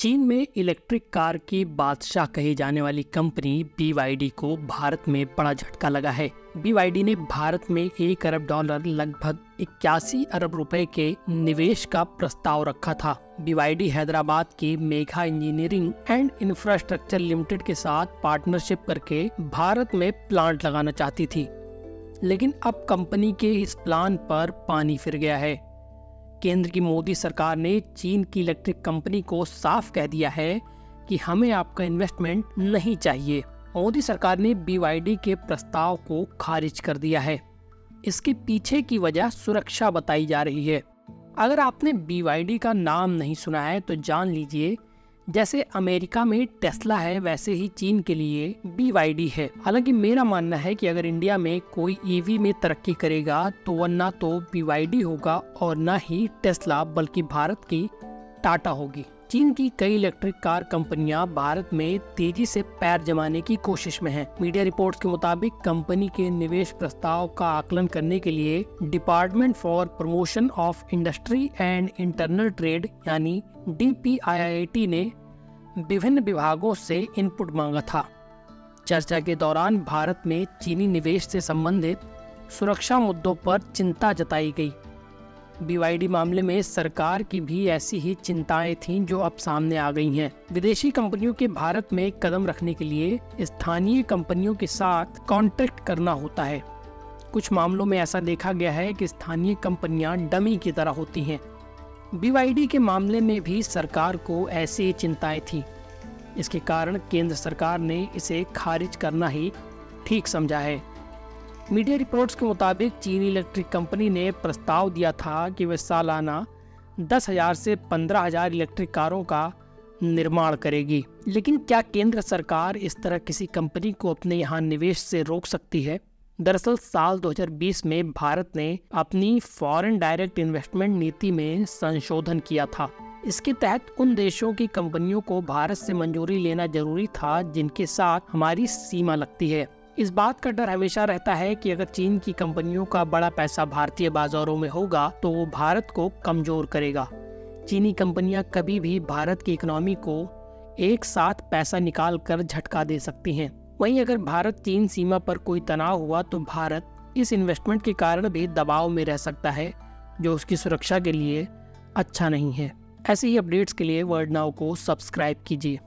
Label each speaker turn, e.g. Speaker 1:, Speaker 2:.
Speaker 1: चीन में electric car की बादशाह कही जाने वाली कंपनी BYD को भारत में बड़ा झटका लगा है। BYD ने भारत में $1 अरब लगभग 81 अरब रुपए के निवेश का प्रस्ताव रखा था। BYD हैदराबाद की Megha engineering and infrastructure limited के साथ पार्टनरशिप करके भारत में प्लांट लगाना चाहती थी, लेकिन अब कंपनी के इस प्लान पर पानी फिर गया है। केंद्र की मोदी सरकार ने चीन की इलेक्ट्रिक कंपनी को साफ कह दिया है कि हमें आपका इन्वेस्टमेंट नहीं चाहिए। मोदी सरकार ने BYD के प्रस्ताव को खारिज कर दिया है। इसके पीछे की वजह सुरक्षा बताई जा रही है। अगर आपने BYD का नाम नहीं सुना है तो जान लीजिए, जैसे अमेरिका में टेस्ला है वैसे ही चीन के लिए BYD है। हालांकि मेरा मानना है कि अगर इंडिया में कोई EV में तरक्की करेगा तो वह ना तो BYD होगा और ना ही टेस्ला, बल्कि भारत की टाटा होगी। चीन की कई इलेक्ट्रिक कार कंपनियां भारत में तेजी से पैर जमाने की कोशिश में हैं। मीडिया रिपोर्ट्स के मुताबिक कंपनी के निवेश प्रस्ताव का आकलन करने के लिए department for promotion of industry and internal trade यानी DPIIT ने विभिन्न विभागों से इनपुट मांगा था। चर्चा के दौरान भारत में चीनी निवेश से संबंधित सुरक्षा मुद्दों पर चिंता जताई गई। BYD मामले में सरकार की भी ऐसी ही चिंताएं थीं जो अब सामने आ गई हैं। विदेशी कंपनियों के भारत में कदम रखने के लिए स्थानीय कंपनियों के साथ कॉन्ट्रैक्ट करना होता है। कुछ मामलों में ऐसा देखा गया है कि स्थानीय कंपनियां डमी की तरह होती हैं। BYD के मामले में भी सरकार को ऐसी ही चिंताएं थी। इसके कारण केंद्र सरकार ने इसे खारिज करना ही ठीक समझा है। मीडिया रिपोर्ट्स के मुताबिक चीनी इलेक्ट्रिक कंपनी ने प्रस्ताव दिया था कि वह सालाना 10,000 से 15,000 इलेक्ट्रिक कारों का निर्माण करेगी। लेकिन क्या केंद्र सरकार इस तरह किसी कंपनी को अपने यहाँ निवेश से रोक सकती है? दरअसल साल 2020 में भारत ने अपनी फॉरेन डायरेक्ट इन्वेस्टमेंट नीति में संशोधन किया था। इसके तहत उन देशों की कंपनियों को भारत से मंजूरी लेना जरूरी था जिनके साथ हमारी सीमा लगती है। इस बात का डर हमेशा रहता है कि अगर चीन की कंपनियों का बड़ा पैसा भारतीय बाजारों में होगा तो वो भारत को कमजोर करेगा। चीनी कंपनियां कभी भी भारत की इकोनॉमी को एक साथ पैसा निकाल कर झटका दे सकती हैं। वहीं अगर भारत चीन सीमा पर कोई तनाव हुआ तो भारत इस इन्वेस्टमेंट के कारण भी दबाव में रह सकता है, जो उसकी सुरक्षा के लिए अच्छा नहीं है। ऐसे ही अपडेट्स के लिए वर्ल्ड नाउ को सब्सक्राइब कीजिए।